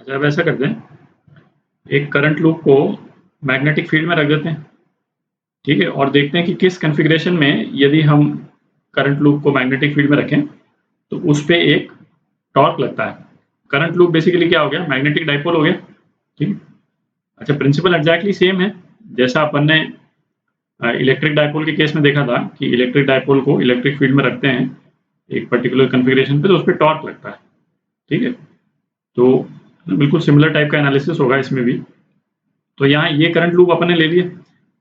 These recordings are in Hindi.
अच्छा, अब ऐसा करते हैं, एक करंट लूप को मैग्नेटिक फील्ड में रख देते हैं, ठीक है, और देखते हैं कि किस कॉन्फ़िगरेशन में यदि हम करंट लूप को मैग्नेटिक फील्ड में रखें तो उस पे एक टॉर्क लगता है। करंट लूप बेसिकली क्या हो गया, मैग्नेटिक डाइपोल हो गया, ठीक। अच्छा, प्रिंसिपल एग्जैक्टली सेम है जैसा अपन ने इलेक्ट्रिक डाइपोल के केस में देखा था कि इलेक्ट्रिक डाइपोल को इलेक्ट्रिक फील्ड में रखते हैं एक पर्टिकुलर कॉन्फ़िगरेशन पे तो उस पे टॉर्क लगता है, ठीक है। तो बिल्कुल सिमिलर टाइप का एनालिसिस होगा इसमें भी। तो यहाँ ये करंट लूप अपन ने ले लिया,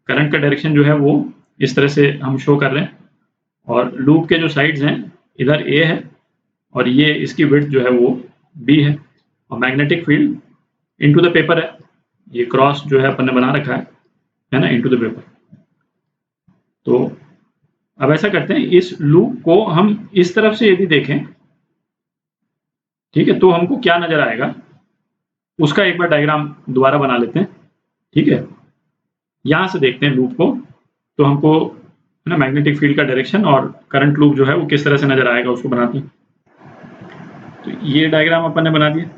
करंट का डायरेक्शन जो है वो इस तरह से हम शो कर रहे हैं और लूप के जो साइड्स हैं इधर ए है और ये इसकी विड्थ जो है वो बी है और magnetic field into the paper है, ये क्रॉस जो है अपन ने बना रखा है ना, इनटू द पेपर। तो अब ऐसा करते हैं, इस लूप को हम इस तरफ से यदि देखें, ठीक है, तो हमको क्या नजर आएगा उसका एक बार डायग्राम दोबारा बना लेते हैं, ठीक है। यहां से देखते हैं लूप को, तो हमको है ना मैग्नेटिक फील्ड का डायरेक्शन और करंट लूप जो है वो किस तरह से नजर आएगा उसको बनाते हैं। तो ये डायग्राम अपन ने बना दिया,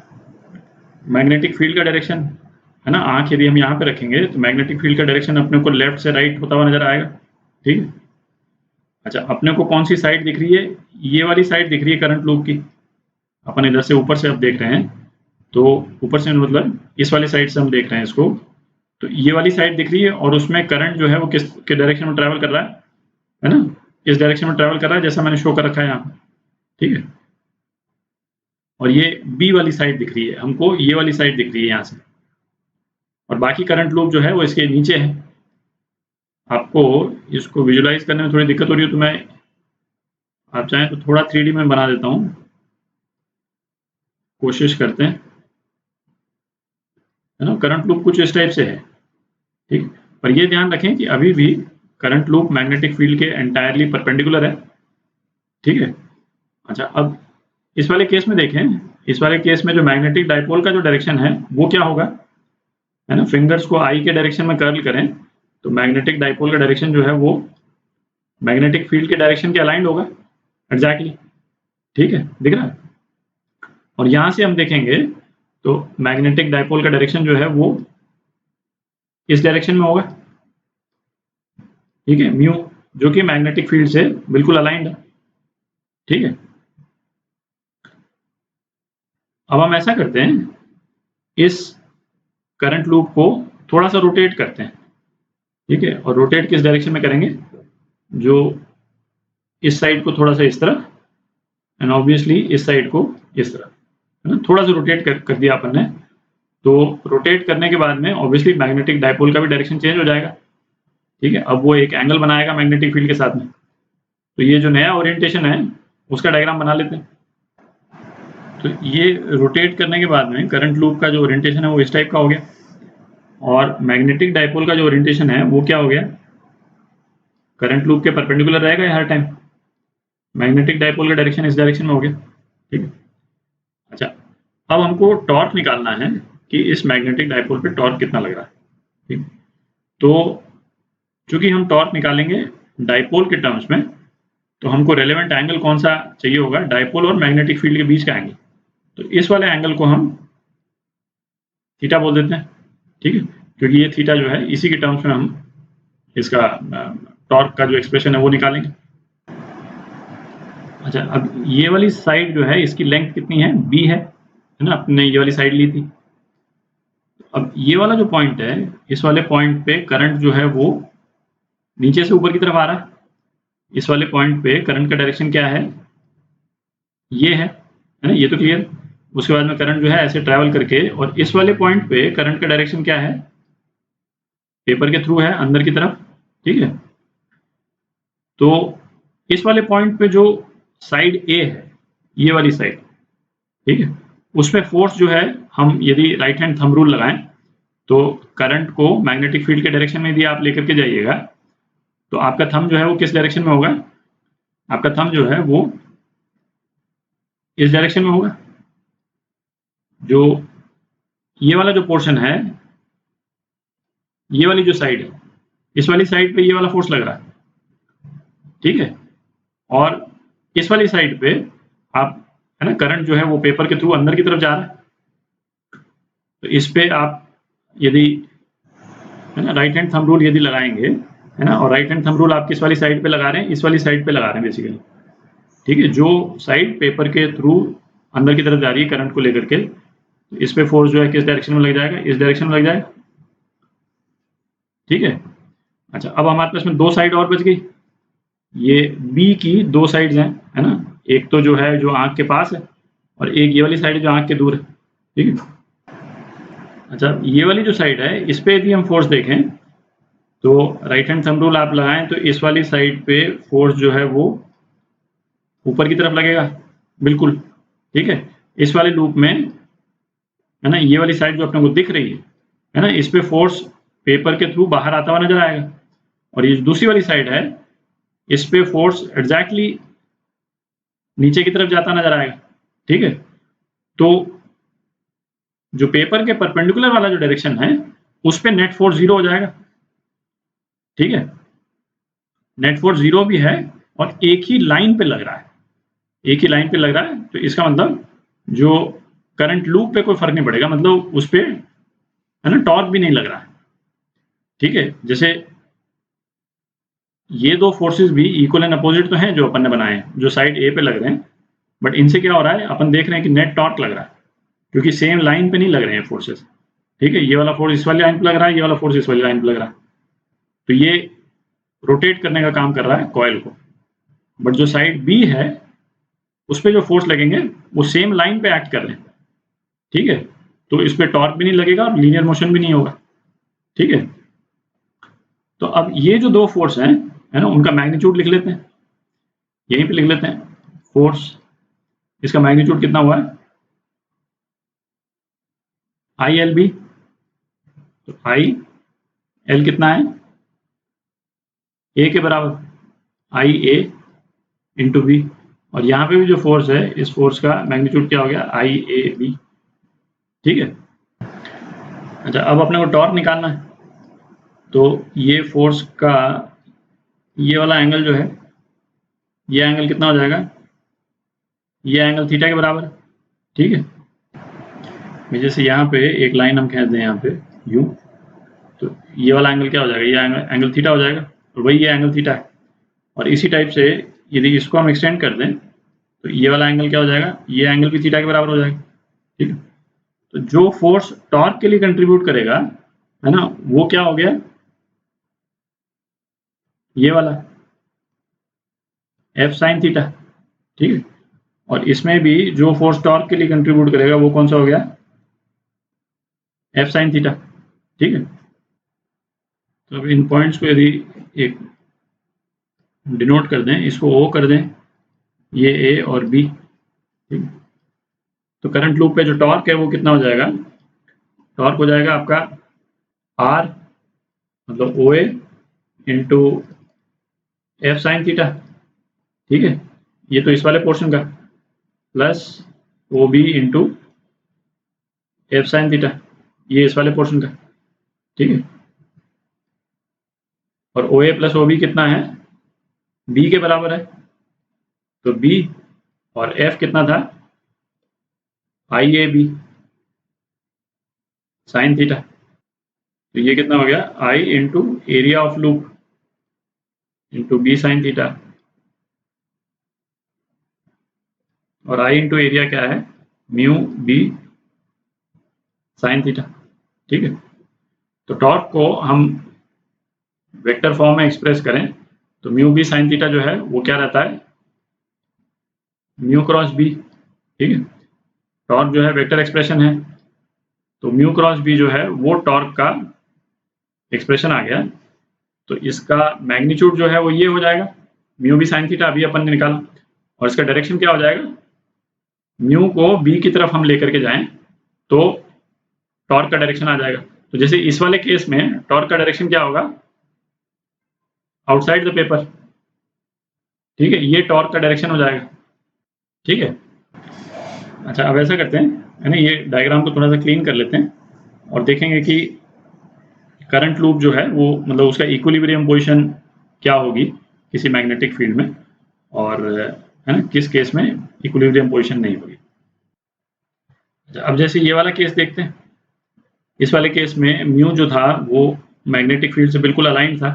मैग्नेटिक फील्ड का डायरेक्शन है ना, आंख यदि हम यहाँ पे रखेंगे तो मैग्नेटिक फील्ड का डायरेक्शन अपने को लेफ्ट से राइट होता हुआ नजर आएगा, ठीक है। अच्छा, अपने को कौन सी साइड दिख रही है, ये वाली साइड दिख रही है करंट लूप की, अपन इधर से ऊपर से अब देख रहे हैं, तो ऊपर से मतलब इस वाली साइड से हम देख रहे हैं इसको, तो ये वाली साइड दिख रही है और उसमें करंट जो है वो किस डायरेक्शन में ट्रैवल कर रहा है ना, इस डायरेक्शन में ट्रैवल कर रहा है जैसा मैंने शो कर रखा है यहाँ, ठीक है। और ये बी वाली साइड दिख रही है हमको, ये वाली साइड दिख रही है यहाँ से, और बाकी करंट लूप जो है वो इसके नीचे है। आपको इसको विजुलाइज करने में थोड़ी दिक्कत हो रही है तो मैं, आप चाहें तो थोड़ा 3D में बना देता हूँ, कोशिश करते हैं, है ना। करंट लूप कुछ इस टाइप से है, ठीक। पर ये ध्यान रखें कि अभी भी करंट लूप मैग्नेटिक फील्ड के एंटायरली परपेंडिकुलर है, ठीक है। अच्छा, अब इस वाले केस में देखें, इस वाले केस में जो मैग्नेटिक डाइपोल का जो डायरेक्शन है वो क्या होगा, है ना। फिंगर्स को आई के डायरेक्शन में कर्ल करें तो मैग्नेटिक डाइपोल का डायरेक्शन जो है वो मैग्नेटिक फील्ड के डायरेक्शन के अलाइंड होगा एग्जैक्टली, ठीक है, दिख रहा है। और यहां से हम देखेंगे तो मैग्नेटिक डाइपोल का डायरेक्शन जो है वो इस डायरेक्शन में होगा, ठीक है, म्यू, जो कि मैग्नेटिक फील्ड से बिल्कुल अलाइंड है, ठीक है। अब हम ऐसा करते हैं, इस करंट लूप को थोड़ा सा रोटेट करते हैं, ठीक है, और रोटेट किस डायरेक्शन में करेंगे, जो इस साइड को थोड़ा सा इस तरफ एंड ऑब्वियसली इस साइड को इस तरफ, है ना, थोड़ा सा रोटेट कर दिया अपन ने। तो रोटेट करने के बाद में ऑब्वियसली मैग्नेटिक डाइपोल का भी डायरेक्शन चेंज हो जाएगा, ठीक है। अब वो एक एंगल बनाएगा मैग्नेटिक फील्ड के साथ में, तो ये जो नया ओरिएंटेशन है उसका डायग्राम बना लेते हैं। तो ये रोटेट करने के बाद में करंट लूप का जो ओरिएंटेशन है वो इस टाइप का हो गया और मैग्नेटिक डाइपोल का जो ओरिएंटेशन है वो क्या हो गया, करंट लूप के परपेंडिकुलर रहेगा हर टाइम, मैग्नेटिक डाइपोल का डायरेक्शन इस डायरेक्शन में हो गया, ठीक है। अच्छा, अब हमको टॉर्क निकालना है कि इस मैग्नेटिक डाइपोल पे टॉर्क कितना लग रहा है, ठीक। तो चूंकि हम टॉर्क निकालेंगे डाइपोल के टर्म्स में, तो हमको रेलेवेंट एंगल कौन सा चाहिए होगा, डाइपोल और मैग्नेटिक फील्ड के बीच का एंगल। तो इस वाले एंगल को हम थीटा बोल देते हैं, ठीक है, क्योंकि ये थीटा जो है इसी के टर्म्स में हम इसका टॉर्क का जो एक्सप्रेशन है वो निकालेंगे। अच्छा, अब ये वाली साइड जो है इसकी लेंथ कितनी है, बी है ना, अपने ये वाली साइड ली थी। अब ये वाला जो पॉइंट है, इस वाले पॉइंट पे करंट जो है वो नीचे से ऊपर की तरफ आ रहा है, इस वाले पॉइंट पे करंट का डायरेक्शन क्या है, ये है ना, ये तो क्लियर। उसके बाद में करंट जो है ऐसे ट्रैवल करके, और इस वाले पॉइंट पे करंट का डायरेक्शन क्या है, पेपर के थ्रू है अंदर की तरफ, ठीक है। तो इस वाले पॉइंट पे जो साइड ए है, ये वाली साइड, ठीक है, उसमें फोर्स जो है, हम यदि राइट हैंड थंब रूल लगाएं तो करंट को मैग्नेटिक फील्ड के डायरेक्शन में यदि आप लेकर के जाइएगा तो आपका थंब जो है वो किस डायरेक्शन में होगा, आपका थंब जो है वो इस डायरेक्शन में होगा। जो ये वाला जो पोर्शन है, ये वाली जो साइड है, इस वाली साइड पे ये वाला फोर्स लग रहा है, ठीक है। और इस वाली साइड पे आप, है ना, करंट जो है वो पेपर के थ्रू अंदर की तरफ जा रहा है, तो इस पे आप यदि है ना राइट हैंड थंब रूल यदि लगाएंगे, है ना, और राइट हैंड थंब रूल आप किस वाली साइड पे लगा रहे हैं, इस वाली साइड पे लगा रहे हैं बेसिकली, ठीक है। जो साइड पेपर के थ्रू अंदर की तरफ जा रही है करंट को लेकर के, इस पे फोर्स जो है किस डायरेक्शन में लग जाएगा, इस डायरेक्शन में लग जाएगा, ठीक है। अच्छा, अब हमारे पास में दो साइड और बच गई। ये बी की दो साइड्स हैं, है ना, एक तो जो है जो आंख के पास है और एक ये वाली साइड है जो आंख के दूर है, ठीक है। अच्छा, ये वाली जो साइड है इस पे यदि हम फोर्स देखें तो राइट हैंड थंब रूल आप लगाएं तो इस वाली साइड पे फोर्स जो है वो ऊपर की तरफ लगेगा, बिल्कुल, ठीक है। इस वाले लूप में, है ना, ये वाली साइड जो अपने को दिख रही है ना, इस पे फोर्स पेपर के थ्रू बाहर आता हुआ नजर आएगा, और ये दूसरी वाली साइड है इस पे फोर्स एग्जैक्टली नीचे की तरफ जाता नजर आएगा, ठीक है। तो जो पेपर के परपेंडिकुलर वाला जो डायरेक्शन है उस पे नेट फोर्स 0 हो जाएगा, ठीक है। नेट फोर्स 0 भी है और एक ही लाइन पे लग रहा है, एक ही लाइन पे लग रहा है, तो इसका मतलब जो करंट लूप पे कोई फर्क नहीं पड़ेगा, मतलब उस पे, है ना, टॉर्क भी नहीं लग रहा है, ठीक है। जैसे ये दो फोर्सेस भी इक्वल एंड अपोजिट तो हैं जो अपन ने बनाए हैं, जो साइड ए पे लग रहे हैं, बट इनसे क्या हो रहा है, अपन देख रहे हैं कि नेट टॉर्क लग रहा है, क्योंकि सेम लाइन पे नहीं लग रहे हैं फोर्सेस, ठीक है। ये वाला फोर्स इस वाली लाइन पे लग रहा है, ये वाला फोर्स इस वाली लाइन पे लग रहा है, तो ये रोटेट करने का काम कर रहा है कॉइल को। बट जो साइड बी है उस पर जो फोर्स लगेंगे वो सेम लाइन पे एक्ट कर रहे हैं, ठीक है। तो इस पे टॉर्क भी नहीं लगेगा और लीनियर मोशन भी नहीं होगा, ठीक है। तो अब ये जो दो फोर्स हैं, है ना, उनका मैग्नीट्यूड लिख लेते हैं, यहीं पे लिख लेते हैं। फोर्स, इसका मैग्नीट्यूड कितना हुआ है, आई एल बी। तो आई एल कितना है, ए के बराबर, आई ए इंटू बी, और यहाँ पे भी जो फोर्स है इस फोर्स का मैग्नीट्यूड क्या हो गया, आई ए बी, ठीक है। अच्छा, अब अपने को टॉर्क निकालना है, तो ये फोर्स का ये वाला एंगल जो है, ये एंगल कितना हो जाएगा, ये एंगल थीटा के बराबर, ठीक है। जैसे यहाँ पे एक लाइन हम खींच दें यहाँ पे यूं, तो ये वाला एंगल क्या हो जाएगा, ये एंगल थीटा हो जाएगा, और वही ये एंगल थीटा है। और इसी टाइप से यदि इसको हम एक्सटेंड कर दें तो ये वाला एंगल क्या हो जाएगा, ये एंगल भी थीटा के बराबर हो जाएगा, ठीक है। तो जो फोर्स टॉर्क के लिए कंट्रीब्यूट करेगा, है ना, वो क्या हो गया, ये वाला एफ साइन थीटा, ठीक है। और इसमें भी जो फोर्स टॉर्क के लिए कंट्रीब्यूट करेगा वो कौन सा हो गया, एफ साइन थीटा, ठीक है। तो अब इन पॉइंट्स को यदि एक डिनोट कर दें, इसको ओ कर दें, ये ए और बी, ठीक। तो करंट लूप पे जो टॉर्क है वो कितना हो जाएगा, टॉर्क हो जाएगा आपका आर, मतलब O A into F sine theta, ठीक है। ये तो इस वाले पोर्शन का, plus O B into F sine theta, ये इस वाले पोर्शन का, ठीक है। और ओ ए प्लस ओ बी कितना है, बी के बराबर है, तो बी और एफ कितना था, I A B sine theta, तो ये कितना हो गया, I into area of loop into B sine theta, और आई इंटू एरिया क्या है, म्यू बी साइन थीटा, ठीक है। तो टॉर्क को हम वेक्टर फॉर्म में एक्सप्रेस करें तो म्यू बी साइन थीटा जो है वो क्या रहता है, म्यू क्रॉस बी, ठीक है। टॉर्क जो है वेक्टर एक्सप्रेशन है, तो म्यू क्रॉस बी जो है वो टॉर्क का एक्सप्रेशन आ गया। तो इसका मैग्नीट्यूड जो है वो ये हो जाएगा, म्यू बी साइन थीटा अभी अपन ने निकाला, और इसका डायरेक्शन क्या हो जाएगा, म्यू को बी की तरफ हम लेकर के जाएं तो टॉर्क का डायरेक्शन आ जाएगा। तो जैसे इस वाले केस में टॉर्क का डायरेक्शन क्या होगा, आउटसाइड द पेपर, ठीक है, ये टॉर्क का डायरेक्शन हो जाएगा, ठीक है। अच्छा, अब ऐसा करते हैं, है ना, ये डायग्राम को थोड़ा सा क्लीन कर लेते हैं और देखेंगे कि करंट लूप जो है वो, मतलब उसका इक्विलिब्रियम पोजीशन क्या होगी किसी मैग्नेटिक फील्ड में, और है ना किस केस में इक्विलिब्रियम पोजीशन नहीं होगी। अब जैसे ये वाला केस देखते हैं, इस वाले केस में म्यू जो था वो मैग्नेटिक फील्ड से बिल्कुल अलाइन था,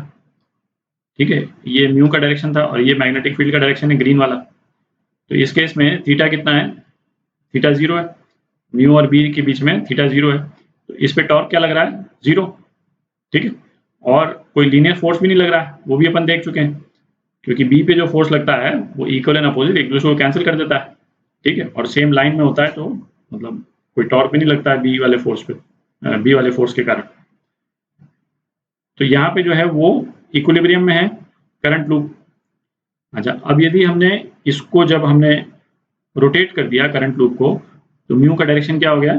ठीक है। ये म्यू का डायरेक्शन था और ये मैग्नेटिक फील्ड का डायरेक्शन है ग्रीन वाला। तो इस केस में थीटा कितना है, थीटा 0 है, म्यू और बी के बीच में थीटा 0 है। तो इस पे टॉर्क क्या लग रहा है, 0, ठीक है। और कोई लीनियर फोर्स भी नहीं लग रहा है, वो भी अपन देख चुके हैं, क्योंकि बी पे जो फोर्स लगता है वो इक्वल एंड अपोजिट एक दूसरे को कैंसिल कर देता है, ठीक है। और सेम लाइन में होता है, तो मतलब कोई टॉर्क भी नहीं लगता है बी वाले फोर्स पे, बी वाले फोर्स के कारण। तो यहाँ पे जो है वो इक्विलिब्रियम में है करंट लूप। अच्छा, अब यदि हमने इसको जब हमने रोटेट कर दिया करंट लूप को, तो म्यू का डायरेक्शन क्या हो गया,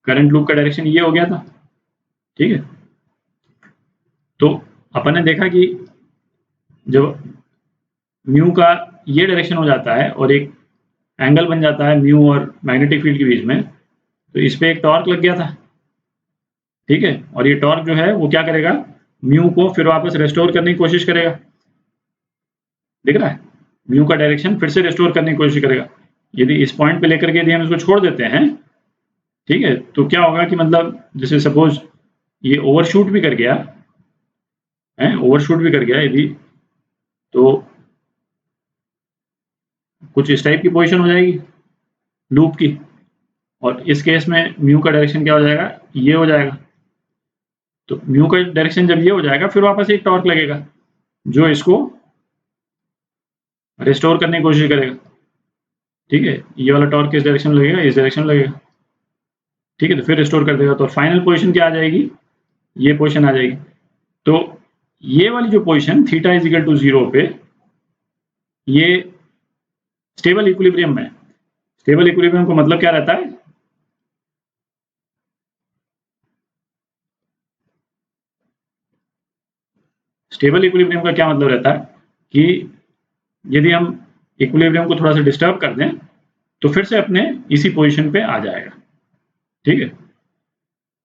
करंट लूप का डायरेक्शन ये हो गया था, ठीक है। तो अपन ने देखा कि जब म्यू का ये डायरेक्शन हो जाता है और एक एंगल बन जाता है म्यू और मैग्नेटिक फील्ड के बीच में, तो इस पे एक टॉर्क लग गया था, ठीक है। और ये टॉर्क जो है वो क्या करेगा, म्यू को फिर वापस रेस्टोर करने की कोशिश करेगा, दिख रहा है, म्यू का डायरेक्शन फिर से रेस्टोर करने की कोशिश करेगा। यदि इस पॉइंट पे लेकर के यदि हम इसको छोड़ देते हैं, ठीक है, तो क्या होगा कि मतलब जैसे सपोज ये ओवरशूट भी कर गया है, ओवरशूट भी कर गया यदि, तो कुछ इस टाइप की पोजीशन हो जाएगी लूप की, और इस केस में म्यू का डायरेक्शन क्या हो जाएगा, ये हो जाएगा। तो म्यू का डायरेक्शन जब ये हो जाएगा, फिर वापस एक टॉर्क लगेगा जो इसको रिस्टोर करने की कोशिश करेगा, ठीक है। ये वाला टॉर्क किस डायरेक्शन में लगेगा, इस डायरेक्शन में लगेगा, ठीक है। तो फिर रिस्टोर कर देगा, तो फाइनल पोजीशन क्या आ जाएगी, ये पोजीशन आ जाएगी। तो ये वाली जो position theta is equal to 0 पे, ये स्टेबल इक्विलिब्रियम में, स्टेबल इक्विलिब्रियम का मतलब क्या रहता है, स्टेबल इक्विलिब्रियम का क्या मतलब रहता है कि यदि हम इक्विलिब्रियम को थोड़ा सा डिस्टर्ब कर दें तो फिर से अपने इसी पोजीशन पे आ जाएगा, ठीक है।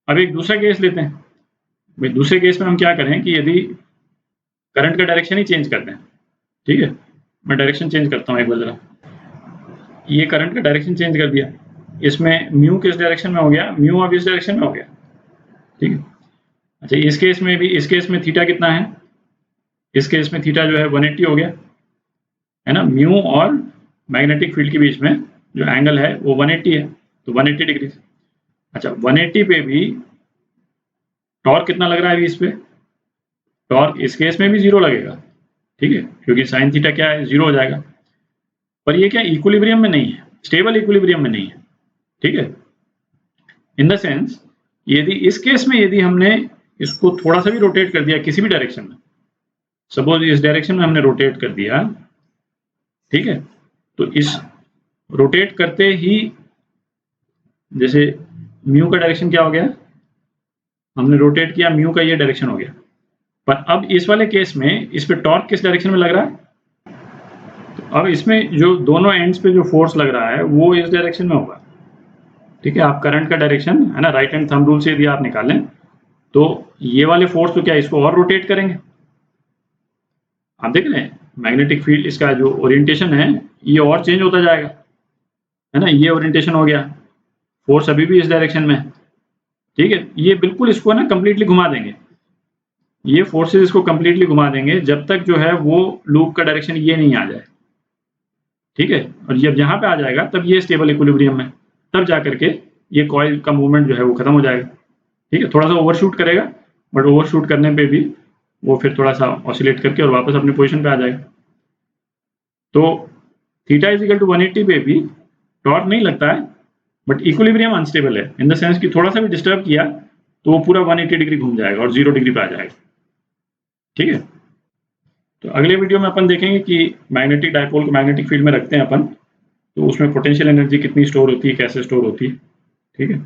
अब एक दूसरा केस लेते हैं। भाई दूसरे केस में हम क्या करें कि यदि करंट का डायरेक्शन ही चेंज कर दें, ठीक है। मैं डायरेक्शन चेंज करता हूँ एक बार जरा, ये करंट का डायरेक्शन चेंज कर दिया, इसमें म्यू किस डायरेक्शन में हो गया, म्यू अब इस डायरेक्शन में हो गया, ठीक है। अच्छा, इस केस में भी, इस केस में थीटा कितना है, इस केस में थीटा जो है 180 हो गया, है ना। म्यू और मैग्नेटिक फील्ड के बीच में जो एंगल है वो 180 है, तो 180 डिग्री। अच्छा, 180 पे भी टॉर्क कितना लग रहा है अभी इस पे, टॉर्क इस केस में भी 0 लगेगा, ठीक है, क्योंकि साइन थीटा क्या है, 0 हो जाएगा। पर ये क्या इक्विलिब्रियम में नहीं है, स्टेबल इक्विलिब्रियम में नहीं है, ठीक है। इन द सेंस यदि इस केस में यदि हमने इसको थोड़ा सा भी रोटेट कर दिया किसी भी डायरेक्शन में, सपोज इस डायरेक्शन में हमने रोटेट कर दिया, ठीक है, तो इस रोटेट करते ही जैसे म्यू का डायरेक्शन क्या हो गया, हमने रोटेट किया, म्यू का ये डायरेक्शन हो गया। पर अब इस वाले केस में इस पे टॉर्क किस डायरेक्शन में लग रहा है, तो अब इसमें जो दोनों एंड्स पे जो फोर्स लग रहा है वो इस डायरेक्शन में होगा, ठीक है। आप करंट का डायरेक्शन है ना, राइट हैंड थंब रूल से यदि आप निकालें तो ये वाले फोर्स तो क्या इसको और रोटेट करेंगे, आप देख रहे हैं मैग्नेटिक फील्ड इसका जो ओरिएंटेशन है ये और चेंज होता जाएगा, है ना। ये ओरिएंटेशन हो गया, फोर्स अभी भी इस डायरेक्शन में, ठीक है। ये बिल्कुल इसको ना कंप्लीटली घुमा देंगे, ये फोर्सेस इसको कंप्लीटली घुमा देंगे जब तक जो है वो लूप का डायरेक्शन ये नहीं आ जाए, ठीक है। और जब यहाँ पे आ जाएगा तब ये स्टेबल इक्विलिब्रियम में, तब जा करके ये कॉइल का मूवमेंट जो है वो खत्म हो जाएगा, ठीक है। थोड़ा सा ओवरशूट करेगा, बट ओवरशूट करने पे भी वो फिर थोड़ा सा ऑसिलेट करके और वापस अपनी पोजीशन पे आ जाएगा। तो थीटा इज इक्वल टू 180 पे भी टॉर्क नहीं लगता है, बट इक्विलिब्रियम अनस्टेबल है, इन द सेंस कि थोड़ा सा भी डिस्टर्ब किया तो वो पूरा 180 डिग्री घूम जाएगा और 0 डिग्री पे आ जाएगा, ठीक है। तो अगले वीडियो में अपन देखेंगे कि मैग्नेटिक डायपोल को मैग्नेटिक फील्ड में रखते हैं अपन, तो उसमें पोटेंशियल एनर्जी कितनी स्टोर होती है, कैसे स्टोर होती है, ठीक है।